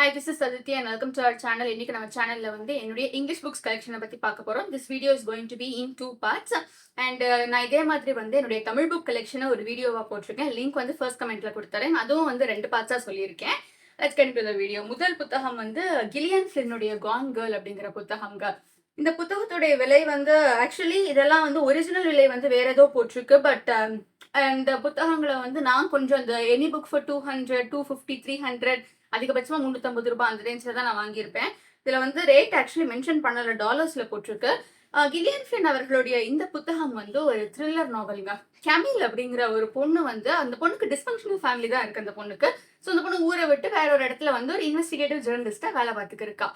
Hi, this is Aditya and welcome to our channel. இன்னைக்கு நம்ம சேனல்ல வந்து என்னுடைய இங்கிலீஷ் புக்ஸ் கலெக்ஷனை பத்தி பார்க்க போறோம். This video is going to be in two parts. And நான் இதே மாதிரி வந்து என்னுடைய தமிழ் புக் கலெக்ஷனை ஒரு வீடியோவா போட்டிருக்கேன். லிங்க் வந்து ஃபர்ஸ்ட் கமெண்ட்ல கொடுத்துறேன். அதுவும் வந்து 2 பார்ட்ஸா சொல்லியிருக்கேன். Let's get into the video. முதல் புத்தகம் வந்து கில்லியன் ஃப்ளின்னுடைய Gone Girl அப்படிங்கிற புத்தகம்ங்க. இந்த புத்தகத்துடைய விலை வந்து ஆக்சுவலி இதெல்லாம் வந்து ஒரிஜினல் விலை வந்து வேற ஏதோ போட்டிருக்கு. பட் இந்த புத்தகங்களை வந்து நான் கொஞ்சம் இந்த எனி புக் ஃபார் 200, 250, 300 அதிகபட்சமா 350 ரூபாய் அந்த ரேஞ்சில் தான் நான் வாங்கியிருப்பேன். இதுல வந்து ரேட் ஆக்சுவலி மென்ஷன் பண்ணல, டாலர்ஸ்ல போட்டிருக்கு. கில்லியன் ஃப்ளின் அவர்களுடைய இந்த புத்தகம் வந்து ஒரு த்ரில்லர் நாவலுங்க. கேமில் அப்படிங்கிற ஒரு பொண்ணு வந்து அந்த பொண்ணுக்கு டிஸ்ஃபங்க்ஷனல் ஃபேமிலி தான் இருக்கு அந்த பொண்ணுக்கு. ஸோ அந்த பொண்ணு ஊரை விட்டு வேற ஒரு இடத்துல வந்து ஒரு இன்வெஸ்டிகேட்டிவ் ஜேர்னலிஸ்டா வேலை பார்த்துக்கு இருக்கா.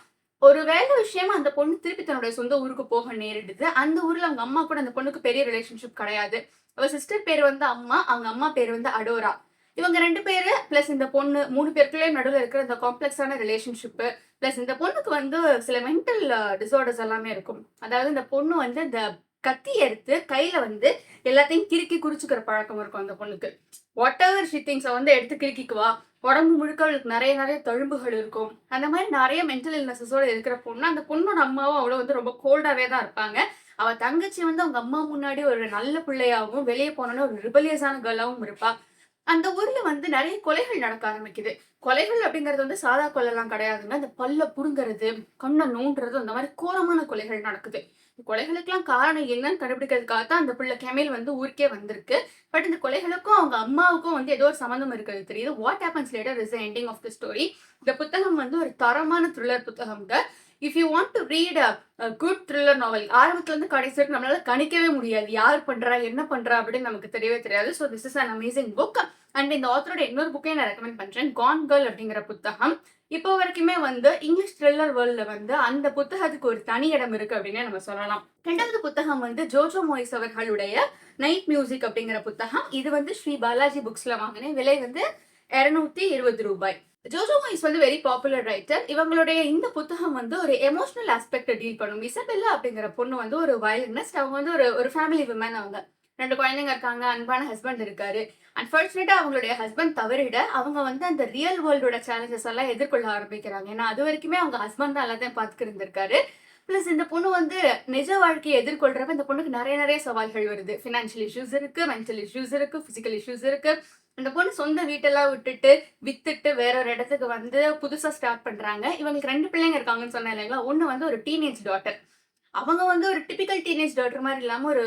ஒரு வேலை விஷயமா அந்த பொண்ணு திருப்பி தன்னுடைய சொந்த ஊருக்கு போக நேரிடுது. அந்த ஊர்ல அவங்க அம்மா கூட அந்த பொண்ணுக்கு பெரிய ரிலேஷன்ஷிப் கிடையாது. அவ சிஸ்டர் பேர் வந்து அம்மா, அவங்க அம்மா பேர் வந்து அடோரா. இவங்க 2 பேரு பிளஸ் இந்த பொண்ணு 3 பேருக்குள்ளேயும் நடுவில் இருக்கிற இந்த காம்ப்ளெக்ஸான ரிலேஷன்ஷிப்பு பிளஸ் இந்த பொண்ணுக்கு வந்து சில மென்டல் டிசார்டர்ஸ் எல்லாமே இருக்கும். அதாவது இந்த பொண்ணு வந்து இந்த கத்தி எடுத்து கையில வந்து எல்லாத்தையும் கிறுக்கி குறிச்சுக்கிற பழக்கம் இருக்கும் அந்த பொண்ணுக்கு. வாட் எவர் ஷி திங்ஸ் வந்து எடுத்து கிறுக்கிக்குவா. உடம்பு முழுக்க அவளுக்கு நிறைய நிறைய தழும்புகள் இருக்கும். அந்த மாதிரி நிறைய மென்டல் இல்னஸஸோட இருக்கிற பொண்ணு. அந்த பொண்ணோட அம்மாவும் அவளை வந்து ரொம்ப கோல்டாவே தான் இருப்பாங்க. அவ தங்கச்சி வந்து அவங்க அம்மா முன்னாடி ஒரு நல்ல பிள்ளையாகவும் வெளியே போனோன்னு ஒரு ரிபலியஸான கேர்ளாவும் இருப்பா. அந்த ஊர்ல வந்து நிறைய கொலைகள் நடக்க ஆரம்பிக்குது. கொலைகள் அப்படிங்கிறது வந்து சாதா கொலைலாம் கிடையாதுங்க. அந்த பல்ல புடுங்கிறது, கண்ணை நோண்டுறது, அந்த மாதிரி கோரமான கொலைகள் நடக்குது. கொலைகளுக்கெல்லாம் காரணம் என்னன்னு கண்டுபிடிக்கிறதுக்காக தான் அந்த பிள்ளை கெமில் வந்து ஊருக்கே வந்திருக்கு. பட் இந்த கொலைகளுக்கும் அவங்க அம்மாவுக்கும் வந்து ஏதோ ஒரு சம்மந்தம் இருக்கிறது தெரியுது. What happens later is the ending of the story. இந்த புத்தகம் வந்து ஒரு தரமான த்ரில்லர் புத்தகம்ங்க. If you want to read a good thriller novel, ஆரம்பத்துல இருந்து கடைசி வரைக்கும் நம்மளால கணிக்கவே முடியாது. யார் பண்றா, என்ன பண்றா அப்படின்னு நமக்கு தெரியவே தெரியாது. So this is an amazing book. And இந்த ஆத்தரோட இன்னொரு புக்கையும் நான் ரெக்கமெண்ட் பண்றேன். கான் கேர்ள் அப்படிங்கிற புத்தகம். இப்போ வரைக்குமே வந்து இங்கிலீஷ் த்ரில்லர் வேர்ல்ட்ல வந்து அந்த புத்தகத்துக்கு ஒரு தனி இடம் இருக்கு அப்படின்னே நம்ம சொல்லலாம். 2வது புத்தகம் வந்து ஜோஜோ மோயிஸ் அவர்களுடைய நைட் மியூசிக் அப்படிங்கிற புத்தகம். இது வந்து ஸ்ரீ பாலாஜி புக்ஸ்ல வாங்கினேன். விலை வந்து 220 ரூபாய். ஜோஜோ மோயிஸ் வந்து வெரி பாப்புலர் ரைட்டர். இவங்களுடைய இந்த புத்தகம் வந்து ஒரு எமோஷனல் ஆஸ்பெக்ட டீல் பண்ணும். இசபெல்லா அப்படிங்கிற பொண்ணு வந்து ஒரு வயலினிஸ்ட். அவங்க வந்து ஒரு ஃபேமிலி விமன். அவங்க 2 குழந்தைங்க இருக்காங்க. அன்பான ஹஸ்பண்ட் இருக்காரு. அன்பார்ச்சுனேட்டா அவங்களுடைய ஹஸ்பண்ட் தவறிட அவங்க வந்து அந்த ரியல் வேர்ல்டோட சேலஞ்சஸ் எல்லாம் எதிர்கொள்ள ஆரம்பிக்கிறாங்க. ஏன்னா அது வரைக்குமே அவங்க ஹஸ்பண்ட் தான் எல்லாத்தையும் பார்த்துட்டு இருந்திருக்காரு. பிளஸ் இந்த பொண்ணு வந்து நிஜ வாழ்க்கையை எதிர்கொள்றப்ப இந்த பொண்ணுக்கு நிறைய நிறைய சவால்கள் வருது. ஃபினான்ஷியல் இஷ்யூஸ் இருக்கு, மென்டல் இஷ்யூஸ் இருக்கு, பிசிக்கல் இஷ்யூஸ் இருக்கு. அந்த பொண்ணு சொந்த வீட்டெல்லாம் விட்டுட்டு வித்துட்டு வேற ஒரு இடத்துக்கு வந்து புதுசா ஸ்டார்ட் பண்றாங்க. இவங்களுக்கு 2 பிள்ளைங்க இருக்காங்கன்னு சொன்னேன் இல்லைங்களா. ஒண்ணு வந்து ஒரு டீனேஜ் டாட்டர். அவங்க வந்து ஒரு டிபிக்கல் டீனேஜ் டாட்டர் மாதிரி இல்லாம ஒரு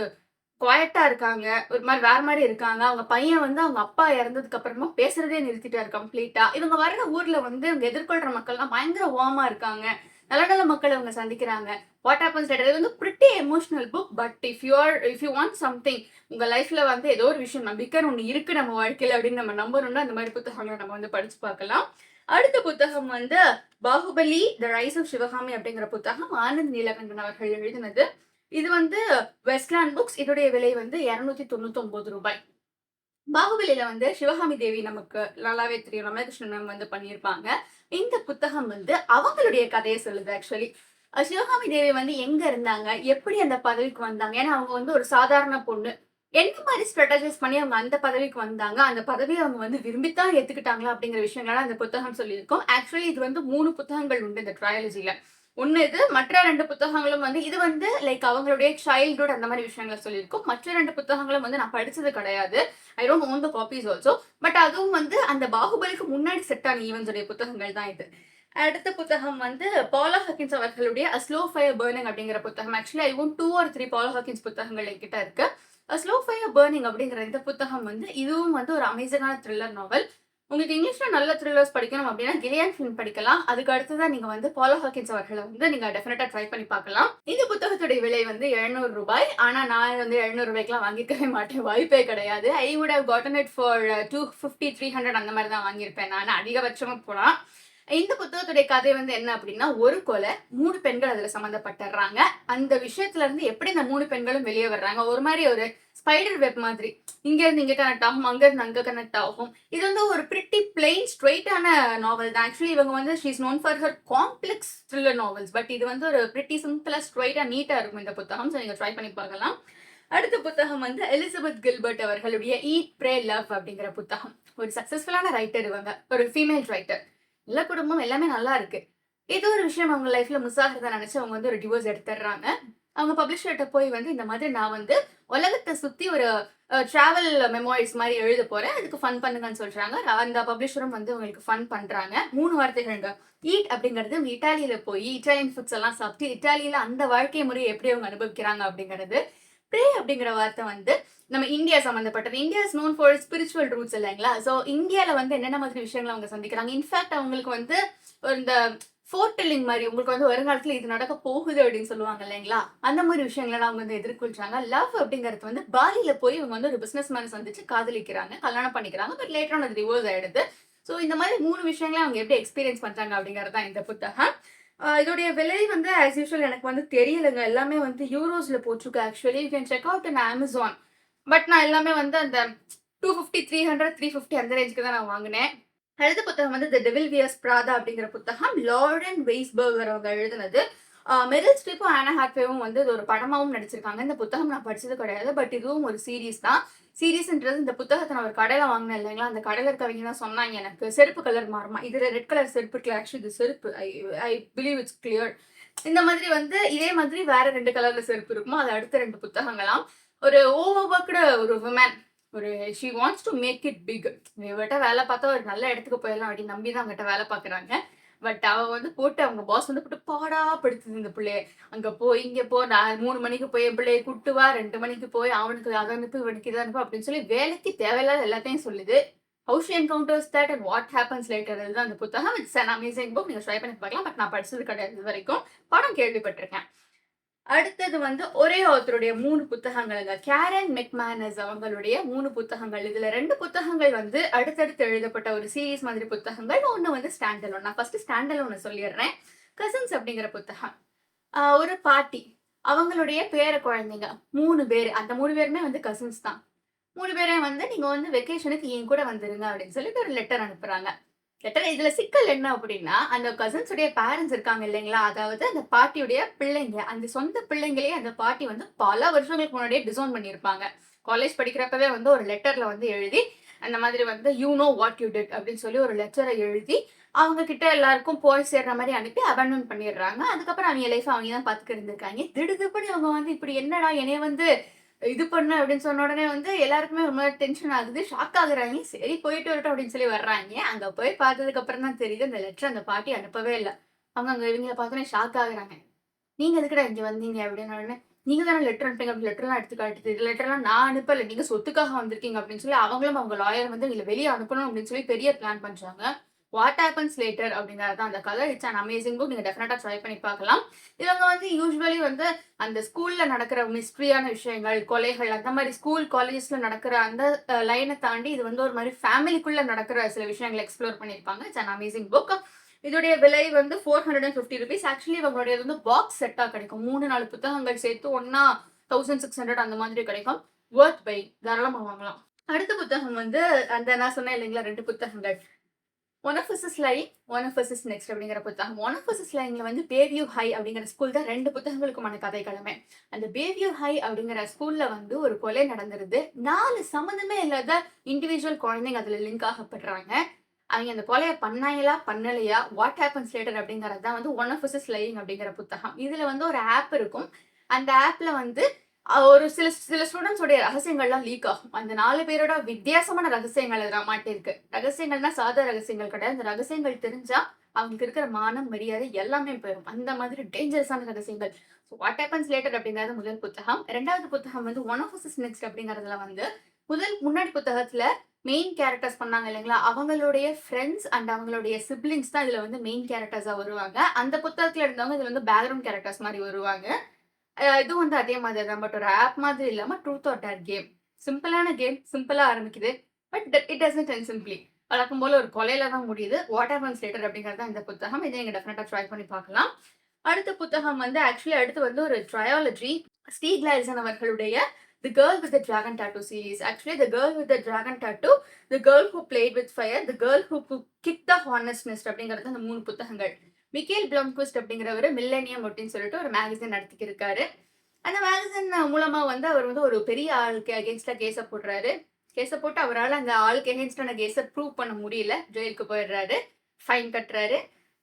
குவைட்டா இருக்காங்க. ஒரு மாதிரி வேற மாதிரி இருக்காங்க. அவங்க பையன் வந்து அவங்க அப்பா இறந்ததுக்கு அப்புறமா பேசுறதே நிறுத்திட்டாரு கம்ப்ளீட்டா. இவங்க வர்ற ஊர்ல வந்து இவங்க எதிர்கொள்ற மக்கள்லாம் பயங்கர வார்மா இருக்காங்க. நல்ல நல்ல மக்கள் அவங்க சந்திக்கிறாங்க. What happens later. இது வந்து pretty emotional book. But if you want something, உங்க லைஃப்ல வந்து ஏதோ ஒரு விஷயம் நம்பிக்கைன்னு ஒண்ணு இருக்கு நம்ம வாழ்க்கையில அப்படின்னு நம்ம நம்பணும்னா அந்த மாதிரி புத்தகங்களை நம்ம வந்து படிச்சு பார்க்கலாம். அடுத்த புத்தகம் வந்து Baahubali the rise of Sivakami அப்படிங்கிற புத்தகம். ஆனந்த் நீலகண்டன் அவர்கள் எழுதினது. இது வந்து வெஸ்ட்லேண்ட் புக்ஸ். இதோடைய விலை வந்து 299 ரூபாய். பாகுபலியில வந்து சிவகாமி தேவி நமக்கு நல்லாவே தெரியும். ரமகிருஷ்ணன் மேம் வந்து பண்ணியிருப்பாங்க. இந்த புத்தகம் வந்து அவங்களுடைய கதையை சொல்லுது ஆக்சுவலி. சிவகாமி தேவி வந்து எங்க இருந்தாங்க, எப்படி அந்த பதவிக்கு வந்தாங்க. ஏன்னா அவங்க வந்து ஒரு சாதாரண பொண்ணு. என்ன மாதிரி ஸ்ட்ராட்டஜைஸ் பண்ணி அவங்க அந்த பதவிக்கு வந்தாங்க, அந்த பதவியை அவங்க வந்து விரும்பித்தான் ஏத்துக்கிட்டாங்களா அப்படிங்கிற விஷயங்கள அந்த புத்தகம் சொல்லியிருக்கோம். ஆக்சுவலி இது வந்து 3 புத்தகங்கள் உண்டு இந்த ட்ரையாலஜில. ஒண்ணு இது. மற்ற 2 புத்தகங்களும் வந்து இது வந்து லைக் அவங்களுடைய சைல்ட்ஹுட் அந்த மாதிரி விஷயங்களை சொல்லியிருக்கோம். மற்ற 2 புத்தகங்களும் வந்து நான் படிச்சது கிடையாது. I don't own the copies also. But அதுவும் வந்து அந்த பாகுபலிக்கு முன்னாடி செட் ஆன ஈவென்ட்ஸுடைய புத்தகங்கள் தான் இது. அடுத்த புத்தகம் வந்து பாலா ஹாக்கின்ஸ் அவர்களுடைய அ ஸ்லோ ஃபயர் பர்னிங் அப்படிங்கிற புத்தகம். Actually I own 2 or 3 Bala Hawkins புத்தகங்கள் என்கிட்ட இருக்கு. அ ஸ்லோ ஃபயர் பர்னிங் அப்படிங்கிற இந்த புத்தகம் வந்து இதுவும் வந்து ஒரு அமேசிங்கான த்ரில்லர் நாவல். உங்களுக்கு இங்கிலீஷ்ல நல்ல த்ரில்லர்ஸ் படிக்கணும் அப்படின்னா கில்லியன் ஃப்ளின் படிக்கலாம். அதுக்கு அடுத்ததான் நீங்க வந்து பாலா ஹாக்கின்ஸ் அவர்களை வந்து நீங்க டெஃபினட்டா ட்ரை பண்ணி பார்க்கலாம். இந்த புத்தகத்துடைய விலை வந்து 700 ரூபாய். ஆனா நான் வந்து 700 ரூபாய்க்குலாம் வாங்கிக்கவே மாட்டேன். வாய்ப்பே கிடையாது. I would have gotten it for 250, 300 அந்த மாதிரி தான் வாங்கியிருப்பேன் நான் அதிகபட்சமா போனா. இந்த புத்தகத்துடைய கதை வந்து என்ன அப்படின்னா, ஒரு கொலை, 3 பெண்கள் அதுல சம்மந்தப்பட்டுறாங்க. அந்த விஷயத்துல இருந்து எப்படி இந்த 3 பெண்களும் வெளியே வர்றாங்க, ஒரு மாதிரி ஒரு ஸ்பைடர் வெப் மாதிரி இங்க இருந்து இங்க கனெக்ட் ஆகும், அங்க இருந்து அங்க கனெக்ட் ஆகும். இது வந்து ஒரு பிரிட்டி பிளெயின் ஸ்ட்ரெயிட்டான நாவல் தான். ஆக்சுவலி இவங்க வந்து she is known for her complex thriller novels. But இது வந்து ஒரு பிரிட்டி சிம்பிளா ஸ்ட்ரெயிட்டா நீட்டா இருக்கும் இந்த புத்தகம். ஸோ நீங்க ட்ரை பண்ணி பார்க்கலாம். அடுத்த புத்தகம் வந்து எலிசபெத் கில்பர்ட் அவர்களுடைய ஈட் ப்ரே லவ் அப்படிங்கிற புத்தகம். ஒரு சக்சஸ்ஃபுல்லான ரைட்டர் இவங்க, ஒரு ஃபீமேல் ரைட்டர். நல்ல குடும்பம் எல்லாமே நல்லா இருக்கு. ஏதோ ஒரு விஷயம் அவங்க லைஃப்ல மிஸ் ஆகுறத நினைச்சு அவங்க வந்து ஒரு டிவோர்ஸ் எடுத்துடுறாங்க. அவங்க பப்ளிஷர்ட்ட போய் வந்து இந்த மாதிரி நான் வந்து உலகத்த சுத்தி ஒரு டிராவல் மெமோரிஸ் மாரி எழுதப் போறேன். அதுக்கு ஃபன் பண்ணுங்கன்னு சொல்றாங்க. அந்த பப்ளிஷரும் வந்து அவங்களுக்கு ஃபன் பண்றாங்க. 3 வார்த்தைகள்ங்க. ஈட் அப்படிங்கிறது இட்டாலியில போய் இட்டாலியன் ஃபுட்ஸ் எல்லாம் சாப்பிட்டு, இட்டாலியில அந்த வாழ்க்கை முறைய எப்படி அவங்க அனுபவிக்கிறாங்க அப்படிங்கிறது. ப்ரே அப்படிங்கிற வார்த்தை வந்து நம்ம இந்தியா சம்மந்தப்பட்டது. India is known for spiritual roots இல்லைங்களா? ஸோ இந்தியால வந்து என்னென்ன மாதிரி விஷயங்கள அவங்க சந்திக்கிறாங்க. இன்ஃபாக்ட் அவங்களுக்கு வந்து இந்த ஃபோர்டெல்லிங் மாரி உங்களுக்கு வந்து வருங்காலத்துல இது நடக்க போகுது அப்படின்னு சொல்லுவாங்க இல்லைங்களா? அந்த மாரி விஷயங்களலாம் அவங்க வந்து எதிர்கொள்றாங்க. லவ் அப்படிங்கிறது வந்து பாலில போய் இவங்க வந்து ஒரு பிசினஸ் மேன சந்திச்சு காதலிக்கிறாங்க. கல்யாணம் பண்ணிக்கிறாங்க. பட் லேட்டர் ஆன் அது டிவோர்ஸ் ஆயிடுது. ஸோ இந்த மாரி 3 விஷயங்கள அவங்க எப்படி எக்ஸ்பீரியன்ஸ் பண்றாங்க அப்படிங்கிறது தான் இந்த புத்தகம். இதோடைய விலை வந்து ஆஸ் யூசுவல் எனக்கு வந்து தெரியலங்க. எல்லாமே வந்து யூரோஸ்ல போட்டிருக்கு actually. You can check out in Amazon. But நான் எல்லாமே வந்து அந்த 250, 300, 350 அந்த ரேஞ்சுக்கு தான் நான் வாங்குனேன். அடுத்த புத்தகம் வந்து தி டெவில் வியர்ஸ் பிராதா அப்படிங்கிற புத்தகம். லாரன் வெய்ஸ்பர்கர் அவங்க எழுதினது. மெரில் ஸ்ட்ரீப்பும், ஆனா ஹாத்வேவும் வந்து இது ஒரு படமாவும் நடிச்சிருக்காங்க. இந்த புத்தகம் நான் படிச்சது கிடையாது. பட் இதுவும் ஒரு சீரிஸ் தான். சீரிஸ்ன்றது இந்த புத்தகத்த நான் ஒரு கடையில வாங்குனேன் இல்லைங்களா? அந்த கடையில இருக்கவங்க தான் சொன்னாங்க எனக்கு. செருப்பு கலர் மாறுமா? இதுல ரெட் கலர் செருப்பு இருக்குல்ல. ஆக்சுவலி இது செருப்பு. ஐ ஐ பிலீவ் இட்ஸ் கிளியர். இந்த மாதிரி வந்து இதே மாதிரி வேற 2 கலர்ல செருப்பு இருக்குமா? அது அடுத்த 2 புத்தகங்களாம். ஒரு ஓவர் ஒர்க்டு ஒரு வுமன். ஒரு she wants to make it big. இவட்ட வேலை பார்த்தா ஒரு நல்ல இடத்துக்கு போயிடலாம் அப்படின்னு நம்பி தான் அவங்ககிட்ட வேலை பார்க்குறாங்க. பட் அவ வந்து போட்டு அவங்க பாஸ் வந்து போட்டு பாடா படுத்துது இந்த பிள்ளைய. அங்க போ, இங்க போ, நான் 3 மணிக்கு போய் என் பிள்ளைய கூட்டு வா, 2 மணிக்கு போய் அவனுக்கு அத அனுப்பு, இவனுக்கு இத அனுப்பு அப்படின்னு சொல்லி வேலைக்கு தேவையில்லாத எல்லாத்தையும் சொல்லுது. How she encounters that and what happens later இதுதான் அந்த புத்தகம். It's an amazing book. நீங்க ட்ரை பண்ணி பார்க்கலாம். பட் நான் படிச்சது கிடையாது இது வரைக்கும். படம் கேள்விப்பட்டிருக்கேன். அடுத்தது வந்து ஒரே ஆத்தருடைய 3 புத்தகங்கள்ங்க. கேரன் மெக்மேனஸ் அவங்களுடைய 3 புத்தகங்கள். இதுல 2 புத்தகங்கள் வந்து அடுத்தடுத்து எழுதப்பட்ட ஒரு சீரிஸ் மாதிரி புத்தகங்கள். ஒண்ணு வந்து ஸ்டாண்ட் அலோன். நான் ஃபர்ஸ்ட் ஸ்டாண்ட் அலோன சொல்லிடுறேன். கசின்ஸ் அப்படிங்கிற புத்தகம். ஒரு பாட்டி. அவங்களுடைய பேர குழந்தைங்க. 3 பேரு. அந்த 3 பேருமே வந்து கசின்ஸ் தான். 3 பேரையும் வந்து நீங்க வந்து வெக்கேஷனுக்கு என் கூட வந்துருங்க அப்படின்னு சொல்லிட்டு ஒரு லெட்டர் அனுப்புறாங்க. லெட்டர் இதுல சிக்கல் என்ன அப்படின்னா, அந்த கசின்ஸ் உடைய பேரண்ட்ஸ் இருக்காங்க இல்லைங்களா? அதாவது அந்த பாட்டியுடைய பிள்ளைங்க. அந்த சொந்த பிள்ளைங்களே அந்த பாட்டி வந்து பல வருஷங்களுக்கு முன்னாடியே டிசோன் பண்ணியிருப்பாங்க. காலேஜ் படிக்கிறப்பவே வந்து ஒரு லெட்டர்ல வந்து எழுதி, அந்த மாதிரி வந்து you know what you did அப்படின்னு சொல்லி ஒரு லெட்டர எழுதி, அவங்க கிட்ட எல்லாருக்கும் போய் சேர்ற மாரி அனுப்பி அபாண்டன் பண்ணிடுறாங்க. அதுக்கப்புறம் அவங்க லைஃப்ப அவங்க தான் பார்த்துக்க இருந்திருக்காங்க. திடுதிப்புன்னு அவங்க வந்து இப்படி என்னடா என்னைய வந்து இது பண்ணு அப்படின்னு சொன்ன உடனே வந்து எல்லாருக்குமே ஒரு மாரி டென்ஷன் ஆகுது. ஷாக் ஆகுறாங்க. சரி போயிட்டு வரட்டும் அப்படின்னு சொல்லி வர்றாங்க. அங்க போய் பார்த்ததுக்கு அப்புறம் தான் தெரியுது அந்த லெட்டர் அந்த பாட்டி அனுப்பவே இல்ல. அவங்க அங்க இவங்கள பார்த்தோனே ஷாக் ஆகுறாங்க. "நீங்க எதுக்குடா இங்க வந்தீங்க?" அப்படின்ன உடனே, "நீங்க தானே லெட்டர் அனுப்புனீங்க." அப்படி லெட்டர்லாம் எடுத்து காட்டுது. "இந்த லெட்டர்லாம் நான் அனுப்பல. நீங்க சொத்துக்காக வந்திருக்கீங்க." அப்படின்னு சொல்லி அவங்களும் அவங்க லாயர் வந்து எங்கள வெளிய அனுப்பணும் அப்படின்னு சொல்லி பெரிய பிளான் பண்றாங்க. வாட் ஹேப்பன்ஸ் லேட்டர் அப்படிங்கிறது தான் அந்த கதை. It's an amazing book. நீங்க டெஃபினட்டா ட்ரை பண்ணி பார்க்கலாம். இவங்க வந்து யூசுவலி வந்து அந்த ஸ்கூல்ல நடக்கிற மிஸ்ட்ரியான விஷயங்கள், கொலைகள் அந்த மாரி ஸ்கூல், காலேஜஸ்ல நடக்கிற அந்த லைன தாண்டி இது வந்து ஒரு மாரி ஃபேமிலிக்குள்ள நடக்கிற சில விஷயங்கள எக்ஸ்ப்ளோர் பண்ணியிருப்பாங்க. It's an amazing book. இதோடைய விலை வந்து ₹450. ஆக்சுவலி இவங்களுடையது வந்து பாக்ஸ் செட்டா கிடைக்கும். 3, 4 புத்தகங்கள் சேர்த்து ஒண்ணா 1600 அந்த மாதிரி கிடைக்கும். Worth buy. தாராளமா வாங்கலாம். அடுத்த புத்தகம் வந்து அந்த நான் சொன்னேன் இல்லைங்களா 2 புத்தகங்கள். One of us is lying, one of us is next அப்படிங்கிற புத்தகம். ஒன் ஆஃப் அஸ் இஸ் லைங்ல வந்து பேவியூ ஹை அப்படிங்கிற ஸ்கூல் தான் 2 புத்தகங்களுக்குமான கதைக்களமே. அந்த பேவியூ ஹை அப்படிங்கிற ஸ்கூல்ல வந்து ஒரு கொலை நடந்துருது. 4 சம்மந்தமே இல்லாத இண்டிவிஜுவல் குழந்தைங்க அதுல லிங்க் ஆகப்படுறாங்க. அவங்க அந்த கொலைய பண்ணாங்களா? பண்ணலையா? வாட் ஹேப்பன்ஸ் லேட்டர் அப்படிங்கிறது தான் வந்து one of us is lying அப்படிங்கிற புத்தகம். இதுல வந்து ஒரு ஆப் இருக்கும். அந்த ஆப்ல வந்து ஒரு சில சில ஸ்டூடண்ட்ஸ் உடைய ரகசியங்கள்லாம் லீக் ஆகும். அந்த 4 பேரோட வித்தியாசமான ரகசியங்கள் அதுல மாட்டியிருக்கு. ரகசியங்கள்னா சாதா ரகசியங்கள் கிடையாது. அந்த ரகசியங்கள் தெரிஞ்சா அவங்களுக்கு இருக்கிற மானம், மரியாதை எல்லாமே போயிரும். அந்த மாதிரி டேஞ்சரஸான ரகசியங்கள். ஸோ வாட் ஹேப்பன்ஸ் லேட்டர் அப்படிங்கிறது முதல் புத்தகம். 2வது புத்தகம் வந்து one of us is next அப்படிங்கிறதுல வந்து முன்னாடி புத்தகத்துல மெயின் கேரக்டர்ஸ் பண்ணாங்க இல்லைங்களா? அவங்களுடைய ஃப்ரெண்ட்ஸ் அண்ட் அவங்களுடைய சிப்லிங்ஸ் தான் இதுல வந்து மெயின் கேரக்டர்ஸா வருவாங்க. அந்த புத்தகத்துல இருந்தவங்க இதுல வந்து பேக்கிரவுண்ட் கேரக்டர்ஸ் மாரி வருவாங்க. இதுவும் வந்து அதே மாதிரி தான். பட் ஒரு ஆப் மாதிரி இல்லாம ட்ரூத் ஆர் டேர் கேம். சிம்பிளான கேம். சிம்பிளா ஆரம்பிக்குது. But it doesn't end simply. வழக்கம் போல ஒரு கொலையில தான் முடியுது. வாட் ஹேப்பன்ஸ் லேட்டர் அப்படிங்கிறது தான் இந்த புத்தகம். இதை நீங்க டெஃபினட்டா ட்ரை பண்ணி பார்க்கலாம். அடுத்த புத்தகம் வந்து ஆக்சுவலி அடுத்து வந்து ஒரு ட்ரையாலஜி. ஸ்டீக் லார்சன் அவர்களுடைய the girl with the dragon tattoo series. Actually the girl with the dragon tattoo, the girl who played with fire, the girl who kicked the hornets nest அப்படிங்கிறது அந்த 3 புத்தகங்கள். Michael ப்ளம்க்விஸ்ட் அப்படிங்கிறவரு millennium அப்படின்னு சொல்லிட்டு ஒரு magazine நடத்திக்கிருக்காரு. அந்த magazine மூலமா வந்து அவர் வந்து ஒரு பெரிய ஆளுக்கு அகேன்ஸ்டா கேஸ போடுறாரு. கேஸ போட்டு அவரால அந்த ஆளுக்கு அகேன்ஸ்டான கேஸ ப்ரூவ் பண்ண முடியல. ஜெயிலுக்கு போயிடுறாரு. ஃபைன் கட்டுறாரு.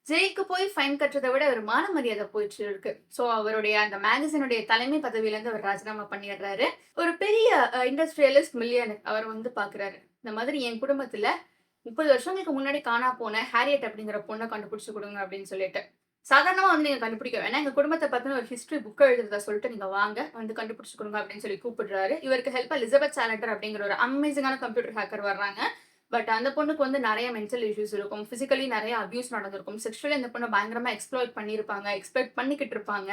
ஜெய்க்கு போய் ஃபைன் கட்டுறத விட ஒரு மான மரியாதை போயிட்டு இருக்கு. ஸோ அவருடைய அந்த மேகசினுடைய தலைமை பதவியிலேருந்து அவர் ராஜினாமா பண்ணிடுறாரு. ஒரு பெரிய இண்டஸ்ட்ரியலிஸ்ட் மில்லியனர் அவர் வந்து பார்க்குறாரு. இந்த மாதிரி என் குடும்பத்துல 30 வருஷங்களுக்கு முன்னாடி காணா போன ஹேரியட் அப்படிங்கிற பொண்ணை கண்டுபிடிச்சு கொடுங்க அப்படின்னு சொல்லிட்டு. சாதாரணமா வந்து நீங்க கண்டுபிடிக்க வேணாம். எங்க குடும்பத்த பத்தின ஒரு ஹிஸ்டரி புக் எழுதுறதா சொல்லிட்டு நீங்க வாங்க வந்து கண்டுபிடிச்சு கொடுங்க அப்படின்னு சொல்லி கூப்பிடுறாரு. இவருக்கு ஹெல்ப்பா எலிசபெத் சாலண்டர் அப்படிங்கிற ஒரு அமேசிங்கான கம்ப்யூட்டர் ஹேக்கர் வர்றாங்க. பட் அந்த பொண்ணுக்கு வந்து நெறைய மென்டல் இஷ்யூஸ் இருக்கும். பிசிக்கலி நெறைய அபியூஸ் நடந்திருக்கும். செக்சுவலி அந்த பொண்ண பயங்கரமா எக்ஸ்ப்ளாய்ட் பண்ணியிருப்பாங்க. எக்ஸ்ப்ளாய்ட் பண்ணிக்கிட்டு இருப்பாங்க.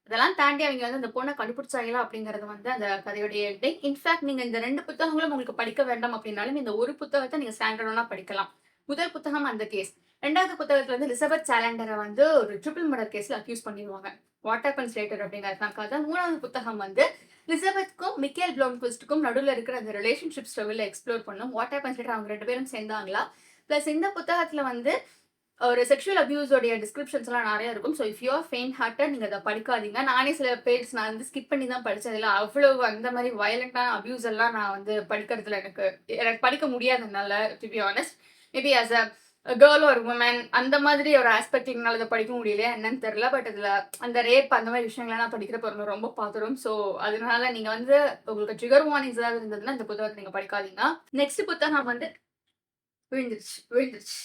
அதெல்லாம் தாண்டி அவங்க வந்து அந்த பொண்ண கண்டுபிடிச்சாங்களா அப்படிங்கிறது வந்து அந்த கதையுடைய எண்டிங். இன்ஃபாக்ட் நீங்க இந்த 2 புத்தகங்களும் உங்களுக்கு படிக்க வேண்டாம் அப்படின்னாலும் இந்த ஒரு புத்தகத்த நீங்க ஸ்டாண்டர்ட் ஒன்னா படிக்கலாம். முதல் புத்தகம் அந்த கேஸ். 2வது புத்தகத்துல வந்து எலிசபெத் சாலண்டர வந்து ஒரு ட்ரிபிள் மர்டர் கேஸ்ல அக்யூஸ் பண்ணிருவாங்க. வாட் ஹேப்பன்ஸ் லேட்டர் அப்படிங்கிறது தான் கதை. 3வது புத்தகம் வந்து எலிசபெத்க்கும் மிக்கேல் ப்ளோம்க்விஸ்ட்க்கும் நடுவுல இருக்கிற அந்த ரிலேஷன்ஷிப் ஸ்ட்ரகிள எக்ஸ்ப்ளோர் பண்ணும். வாட் ஹேப்பன்ஸ் லேட்டர் அவங்க 2 பேரும் சேர்ந்தாங்களா? பிளஸ் இந்த புத்தகத்துல வந்து ஒரு செக்ஷுவல் அபியூஸ் உடைய டிஸ்கிரிப்ஷன்ஸ் எல்லாம் நிறைய இருக்கும். So if you R faint hearted நீங்க அதை படிக்காதீங்க. நானே சில பேஜ் நான் வந்து ஸ்கிப் பண்ணி தான் படிச்சேன். இதுல அவ்வளவு அந்த மாதிரி வயலண்டான அபியூஸ் எல்லாம் நான் வந்து படிக்கிறதுல எனக்கு எனக்கு படிக்க முடியாதனால to be honest maybe as a girl ஒரு உமன் அந்த மாதிரி ஒரு ஆஸ்பெக்ட் என்னால் அதை படிக்க முடியலையா என்னன்னு தெரியல. பட் இதுல அந்த ரேப் அந்த மாதிரி விஷயங்களை நான் படிக்கிறப்ப எனக்கு ரொம்ப பார்த்துரும். ஸோ அதனால நீங்க வந்து உங்களுக்கு ட்ரிகர் வார்னிங்ஸ் ஏதாவது இருந்ததுன்னா இந்த புத்தகத்தை நீங்க படிக்காதீங்க. நெக்ஸ்ட் புத்தகம் வந்து விழுந்துருச்சு விழுந்துருச்சு.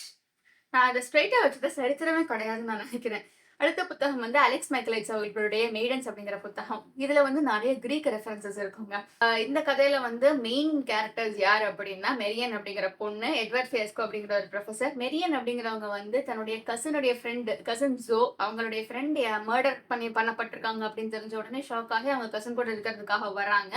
நான் அத ஸ்ட்ரெயிட்டா வச்சது சரித்திரமே கிடையாதுன்னு நான் நினைக்கிறேன். அடுத்த புத்தகம் வந்து அலெக்ஸ் மைக்கேலைட்ஸ் அவர்களுடைய மெய்டன்ஸ் அப்படிங்கிற புத்தகம். இதுல வந்து நிறைய கிரீக் ரெஃபரன்சஸ் இருக்குங்க. இந்த கதையில வந்து மெயின் கேரக்டர்ஸ் யார் அப்படின்னா மெரியன் அப்படிங்கிற பொண்ணு, எட்வர்ட் ஃபியஸ்கோ அப்படிங்கிற ஒரு ப்ரொஃபசர். மெரியன் அப்படிங்கிறவங்க வந்து தன்னுடைய கசின் ஜோ அவங்களுடைய ஃப்ரெண்ட் மர்டர் பண்ணப்பட்டிருக்காங்க அப்படின்னு தெரிஞ்ச உடனே ஷாக் ஆகி அவங்க கசின் கூட இருக்கிறதுக்காக வராங்க.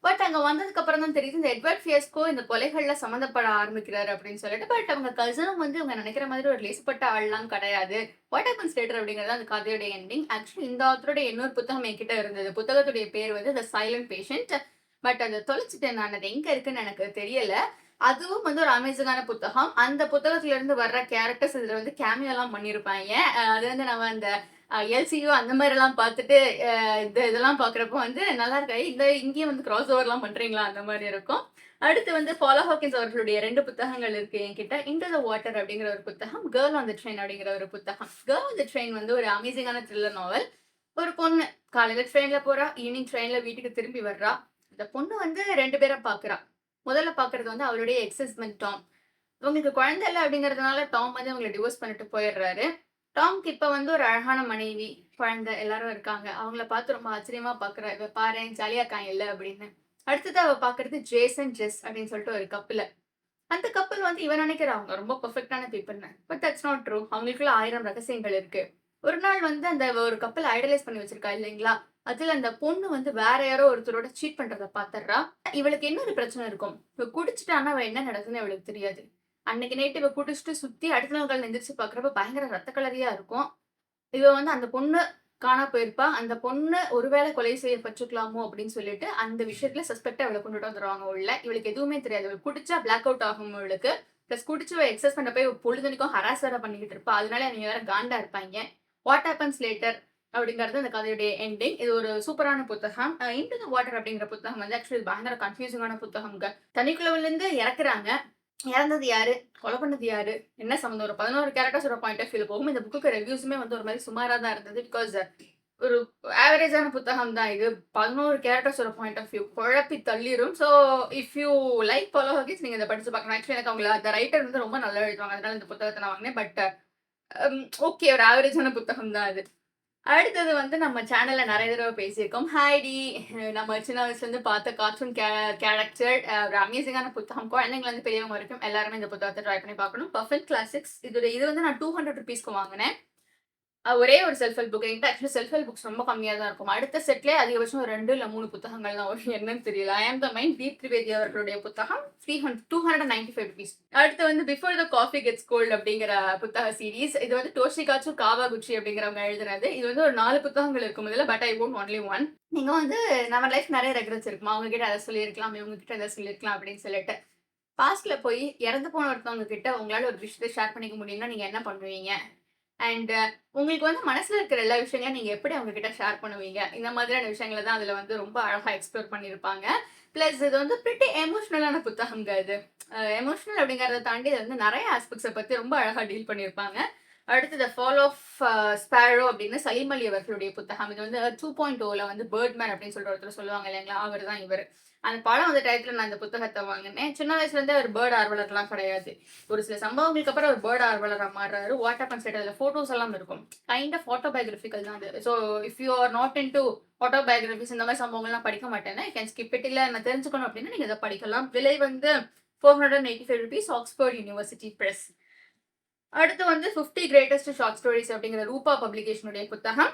பட் அங்க வந்ததுக்கு அப்புறம் தான் தெரியுது இந்த எட்வர்ட் ஃபியஸ்கோ இந்த கொலைகள்ல சம்மந்தப்பட ஆரம்பிக்கிறாரு அப்படின்னு சொல்லிட்டு. பட் அவங்க கசனும் வந்து இவங்க நினைக்கிற மாதிரி ஒரு லேசுப்பட்ட ஆள்லாம் கிடையாது. வாட் ஹேப்பன்ஸ் லேட்டர் அப்படிங்கிறது அந்த கதையோட எண்டிங். ஆக்சுவலி இந்த ஆத்தருடைய இன்னொரு புத்தகம் என்கிட்ட இருந்தது. புத்தகத்துடைய பேர் வந்து த சைலண்ட் பேஷண்ட். பட் அதை தொலைச்சிட்டேன் நான். அது எங்க இருக்குன்னு எனக்கு தெரியல. அதுவும் வந்து ஒரு அமேசிங்கான புத்தகம். அந்த புத்தகத்துல இருந்து வர்ற கேரக்டர்ஸ் இதுல வந்து கேமியோ எல்லாம் பண்ணியிருப்பாங்க. அது வந்து நம்ம அந்த எல்சியு அந்த மாதிரிலாம் பார்த்துட்டு இதெல்லாம் பார்க்குறப்போ வந்து நல்லா இருக்கா இங்கேயும் வந்து கிராஸ் ஓவர்லாம் பண்ணுறீங்களா அந்த மாதிரி இருக்கும். அடுத்து வந்து பாலா ஹாக்கின்ஸ் அவர்களுடைய 2 புத்தகங்கள் இருக்கு என்கிட்ட. இன்டு த வாட்டர் அப்படிங்கிற ஒரு புத்தகம், கேர்ள் ஆன் த ட்ரெயின் அப்படிங்கிற ஒரு புத்தகம். கேர்ள் ஆன் த ட்ரெயின் வந்து ஒரு அமேசிங்கான த்ரில்லர் நாவல். ஒரு பொண்ணு காலையில ட்ரெயின்ல போறா, ஈவினிங் ட்ரெயின்ல வீட்டுக்கு திரும்பி வர்றா. இந்த பொண்ணு வந்து 2 பேரை பார்க்குறா. முதல்ல பார்க்கறது வந்து அவருடைய எக்ஸ் ஹஸ்பண்ட் டாம். இவங்களுக்கு குழந்தை இல்லை அப்படிங்கிறதுனால டாம் வந்து அவங்களை டிவோர்ஸ் பண்ணிட்டு போயிடுறாரு. டாம்க்கு இப்ப வந்து ஒரு அழகான மனைவி, குழந்தை எல்லாரும் இருக்காங்க. அவங்கள பார்த்து ரொம்ப ஆச்சரியமா பார்க்குறா. இவ பாரேன் ஜாலியா இருக்காங்கல்ல அப்படின்னு. அடுத்தது அவ பார்க்கறது ஜேசன் ஜெஸ் அப்படின்னு சொல்லிட்டு ஒரு கப்பல். அந்த கப்பல் வந்து இவன் நினைக்கிறா அவங்க ரொம்ப பெர்ஃபெக்டான பீப்புள்னு. But that's not true. அவங்களுக்குள்ள 1000 ரகசியங்கள் இருக்கு. ஒரு நாள் வந்து அந்த ஒரு கப்பல் ஐடலைஸ் பண்ணி வச்சிருக்கா இல்லைங்களா? அதுல அந்த பொண்ணு வந்து வேற யாரோ ஒருத்தரோட சீட் பண்றத பாத்துறா. இவளுக்கு என்ன ஒரு பிரச்சனை இருக்கும்? இவ குடிச்சிட்டானா அவ என்ன நடக்குதுன்னு இவளுக்கு தெரியாது. அன்னைக்கு நைட்டு இவ குடிச்சிட்டு சுத்தி அடுத்த நாள் காலையில எந்திரிச்சு பாக்குறப்ப பயங்கர ரத்த கலரியா இருக்கும். இவ வந்து அந்த பொண்ணு காணா போயிருப்பா. அந்த பொண்ணு ஒருவேளை கொலை செய்யப்பட்டிருக்கலாமோ அப்படின்னு சொல்லிட்டு அந்த விஷயத்துல சஸ்பெக்ட்டா இவள கொண்டுட்டு வந்துருவாங்க உள்ள. இவளுக்கு எதுவுமே தெரியாது. இவள் குடிச்சா பிளாக் அவுட் ஆகும் இவளுக்கு. பிளஸ் குடிச்சு இவ எக்ஸஸ் பண்ண போய் பொழுதுனிக்கும் ஹராஸ் வேற பண்ணிக்கிட்டு இருப்பா. அதனால அவங்க வேற காண்டா இருப்பாங்க. வாட் ஹேப்பன்ஸ் லேட்டர் அப்படிங்கிறது அந்த கதையுடைய எண்டிங். இது ஒரு சூப்பரான புத்தகம். இன்டு த வாட்டர் அப்படிங்கிற புத்தகம் வந்து ஆக்சுவலி பயங்கர கன்ஃபியூசிங்கான புத்தகம்ங்க. தனிக்குழுவில இருந்து இறக்குறாங்க. இறந்தது யாரு? கொலை பண்ணது யாரு? என்ன சம்மந்தம்? ஒரு 11 கேரக்டர்ஸோட பாயிண்ட் ஆஃப் வியூல போகும். இந்த புக்குக்கு ரிவ்யூஸுமே வந்து ஒரு மாதிரி சுமாரா தான் இருந்தது. பிகாஸ் ஒரு ஆவரேஜான புத்தகம் தான் இது. 11 கேரக்டர்ஸோட பாயிண்ட் ஆஃப் வியூ குழப்பி தள்ளிரும். So if you like follow Hawkins நீங்க இதை படிச்சு பார்க்கணும். ஆக்சுவலி எனக்கு அவங்கள அந்த ரைட்டர் வந்து ரொம்ப நல்லா எழுதுவாங்க. அதனால இந்த புத்தகத்தை நான் வாங்கினேன். பட் ஓகே ஒரு ஆவரேஜான புத்தகம் தான் அது. அடுத்தது வந்து நம்ம சேனல்ல நிறைய தடவை பேசியிருக்கோம். ஹாய்டி நம்ம சின்ன வயசுல இருந்து பார்த்த கார்ட்டூன் கேரக்டர் ஒரு அமேசிங்கான புத்தகம். குழந்தைங்கள இருந்து பெரியவங்க வரைக்கும் எல்லாருமே இந்த புத்தகத்தை ட்ரை பண்ணி பார்க்கணும். Perfect classics. இது வந்து நான் 200 ருபீஸ்க்கு வாங்கினேன். ஒரே ஒரு செல்ஃப் ஹெல்ப் புக். என்கிட்ட ஆக்சுவலி செல்ஃப் ஹெல்ப் புக்ஸ் ரொம்ப கம்மியா தான் இருக்கும். அடுத்த செட்லயே அதிகபட்சம் ஒரு 2 இல்ல 3 புத்தகங்கள் தான் வரும். என்னன்னு தெரியல. ஐ ஆம் த மைண்ட் தீப் திரிவேதி அவர்களுடைய புத்தகம் 295 ருபீஸ். அடுத்து வந்து before the coffee gets cold அப்படிங்கிற புத்தக சீரீஸ். இது வந்து டோஷிகாச்சு காவாகுச்சி அப்படிங்கிறவங்க எழுதுனது. இது வந்து ஒரு 4 புத்தகங்கள் இருக்கும் இதுல. But I won't only one. நீங்க வந்து நம்ம லைஃப் நிறைய ரெக்ரெட்ஸ் இருக்குமா? அவங்க கிட்ட அதை சொல்லியிருக்கலாம், இவங்க கிட்ட அதை சொல்லியிருக்கலாம் அப்படின்னு சொல்லிட்டு. பாஸ்ட்ல போய் இறந்து போன ஒருத்தவங்க கிட்ட உங்களால ஒரு விஷயத்தை ஷேர் பண்ணிக்க முடியும்னா நீங்க என்ன பண்ணுவீங்க? அண்ட் உங்களுக்கு வந்து மனசுல இருக்கிற எல்லா விஷயங்களையும் நீங்க எப்படி அவங்க கிட்ட ஷேர் பண்ணுவீங்க? இந்த மாதிரியான விஷயங்கள தான் அதுல வந்து ரொம்ப அழகா எக்ஸ்ப்ளோர் பண்ணியிருப்பாங்க. பிளஸ் இது வந்து பிரிட்டி எமோஷனலான புத்தகம்ங்க இது. எமோஷனல் அப்படிங்கிறத தாண்டி இது வந்து நெறைய ஆஸ்பெக்ட்ஸ பத்தி ரொம்ப அழகா டீல் பண்ணியிருப்பாங்க. அடுத்து த ஃபால் ஆஃப் ஸ்பேரோ அப்படின்னு சலீம் அலி அவர்களுடைய புத்தகம். இது வந்து 2.0ல வந்து பேர்ட்மேன் அப்படின்னு சொல்லிட்டு ஒருத்தர் சொல்லுவாங்க இல்லைங்களா? அவரு தான் இவரு. அந்த படம் வந்த டயத்துல நான் இந்த புத்தகத்த வாங்குனேன். சின்ன வயசுல இருந்தே அவர் பேர்ட் ஆர்வலர்லாம் கிடையாது. ஒரு சில சம்பவங்களுக்கு அப்புறம் அவர் பேர்ட் ஆர்வலரா மாறுறாரு. வாட் ஹேப்பன்ஸ் அதுல ஃபோட்டோஸ் எல்லாம் இருக்கும். கைண்ட் ஆஃப் ஆட்டோபயோகிராபிக்கல் தான் அது. So if you are not into autobiographies இந்த மாதிரி சம்பவங்கள்லாம் படிக்க மாட்டேன்னா, யூ கேன் ஸ்கிப் இட். இல்ல நான் தெரிஞ்சுக்கணும் அப்படின்னா நீங்க இத படிக்கலாம். விலை வந்து ₹485 ஆக்ஸ்போர்ட் யூனிவர்சிட்டி பிரஸ். அடுத்து வந்து 50 கிரேட்டஸ்ட் ஷார்ட் ஸ்டோரீஸ் அப்படிங்கிற ரூபா பப்ளிகேஷனுடைய புத்தகம்.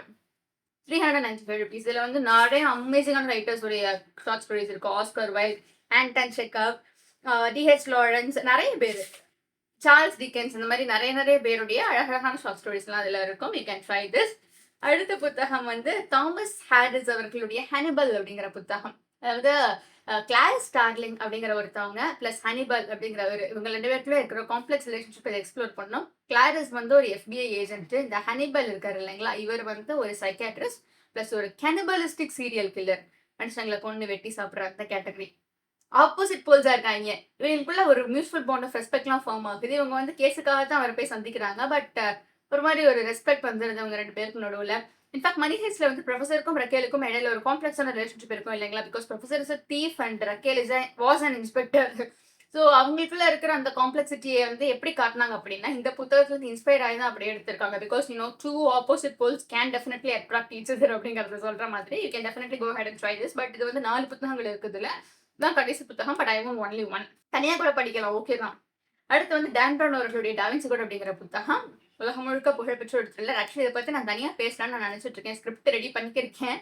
₹395. இதுல வந்து நெறைய அமேசிங்கான ரைட்டர்ஸ் உடைய ஷார்ட் ஸ்டோரீஸ் இருக்கு. Oscar Wilde, Anton Chekhov, DH. Lawrence, நெறைய பேரு. சார்ல்ஸ் டிக்கன்ஸ் இந்த மாதிரி நெறைய பேருடைய அழகழகான ஷார்ட் ஸ்டோரீஸ்லாம் அதுல இருக்கும். You can try this. அடுத்த புத்தகம் வந்து தாமஸ் ஹாரிஸ் அவர்களுடைய ஹனிபல் அப்படிங்கிற புத்தகம். அதாவது கிளாரிஸ் ஸ்டார்லிங் அப்படிங்கிற ஒருத்தவங்க பிளஸ் ஹனிபல் அப்படிங்கிறவர் இவங்க 2 பேருக்குள்ள இருக்கிற காம்ப்ளெக்ஸ் ரிலேஷன்ஷிப் இதை எக்ஸ்ப்ளோர் பண்ணோம். கிளாரிஸ் வந்து ஒரு FBI ஏஜென்ட். இந்த ஹனிபல் இருக்காரு இல்லைங்களா, இவர் வந்து ஒரு சைக்காட்ரிஸ்ட் பிளஸ் ஒரு கேனிபலிஸ்டிக் சீரியல் கில்லர். மனுஷங்களை கொண்டு வெட்டி சாப்பிடுற அந்த கேட்டகரி. ஆப்போசிட் போல்ஸா இருக்காங்க. இவங்களுக்குள்ள ஒரு மியூச்சுவல் பாண்ட் ஆஃப் ரெஸ்பெக்ட்லாம் ஃபார்ம் ஆகுது. இவங்க வந்து கேஸுக்காக தான் அவரை போய் சந்திக்கிறாங்க. பட் ஒரு மாதிரி ஒரு ரெஸ்பெக்ட் வந்துருது அவங்க 2 பேருக்கு நடுவுல. இன்ஃபேக்ட் மணி ஹெய்ஸ்ட்ல வந்து ப்ரொஃபசருக்கும் ரக்கேலுக்கும் இடையில ஒரு காம்ப்ளெக்ஸான ரிலேஷன்ஷிப் இருக்கும் இல்லைங்களா? Because professor is a thief and Rachel was an inspector. So அவங்களுக்குள்ள இருக்கிற அந்த காம்ப்ளெக்சிட்டியை வந்து எப்படி காட்டினாங்க அப்படின்னா, இந்த புத்தகத்துல இருந்து இன்ஸ்பயர் ஆகி தான் அப்படியே எடுத்திருக்காங்க. Because two opposite poles can definitely attract each other அப்படிங்கறத சொல்ற மாதிரி you can definitely go ahead and try this. But இது வந்து 4 புத்தகங்கள் இருக்குதுல தான் கடைசி புத்தகம். But I want only one. தனியா கூட படிக்கலாம், ஓகே தான். அடுத்து வந்து டான் ப்ரவுன் அவர்களுடைய டாவின்சி கோட் அப்படிங்கிற புத்தகம். உலகம் முழுக்க புகழ்பெற்ற ஒரு த்ரில்லர். ஆக்சுவலி இதை பத்தி நான் தனியா பேசலாம்னு நான் நினைச்சிட்டு இருக்கேன். ஸ்கிரிப்ட் ரெடி பண்ணிருக்கேன்.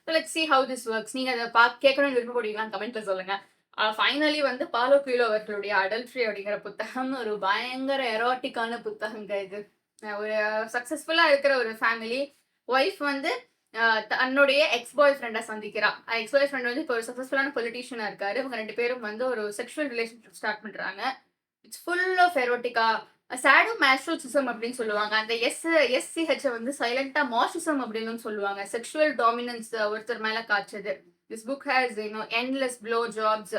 Let's see how this works. நீங்க அதை கேட்கணும்னு விருப்பப்படுவீங்களா கமெண்ட்ல சொல்லுங்க. ஃபைனலி வந்து பாலோ குயிலோ அவர்களுடைய அடல்ட்ரி அப்படிங்கிற புத்தகம் ஒரு பயங்கர எரோட்டிக்கான புத்தகங்க இது. ஒரு சக்சஸ்ஃபுல்லா இருக்கிற ஒரு ஃபேமிலி ஒய்ஃப் வந்து தன்னுடைய எக்ஸ் பாய் ஃப்ரெண்டை சந்திக்கிறா. எக்ஸ் பாய் ஃப்ரெண்ட் வந்து இப்போ ஒரு சக்சஸ்ஃபுல்லான பொலிட்டீஷியனா இருக்காரு. இவங்க 2 பேரும் வந்து ஒரு செக்ஷுவல் ரிலேஷன்ஷிப் ஸ்டார்ட் பண்றாங்க. It's full of erotica. Sadomasochism அப்படின்னு சொல்லுவாங்க. அந்த எஸ்சிஹெச் வந்து சைலண்டா மார்சிசம் அப்படின்னு சொல்லுவாங்க. செக்ஷுவல் டாமினன்ஸ் ஒருத்தர் மேல காய்ச்சது. This book has endless blow jobs,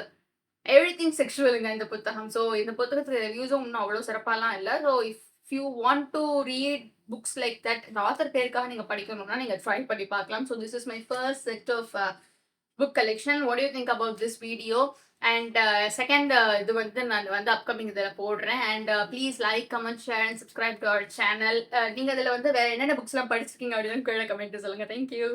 everything செக்ஷுவலுங்க இந்த புத்தகம். ஸோ இந்த புத்தகத்துக்கு ரிவ்யூஸும் இன்னும் அவ்வளோ சிறப்பாலாம் இல்லை. So if you want to read books like that, இந்த ஆத்தர் பேருக்காக நீங்க படிக்கணும்னா நீங்க ட்ரை பண்ணி பார்க்கலாம். So this is my first set of book collection. What do you think about this video? And second இது வந்து நான் வந்து அப்கமிங் இதில் போடுறேன். And please like, comment, share and subscribe to our channel. நீங்கள் இதில் வந்து வேறு என்னென்ன புக்ஸ்லாம் படிச்சிருக்கீங்க அப்படின்னு கீழே கமெண்ட் சொல்லுங்கள். தேங்க்யூ.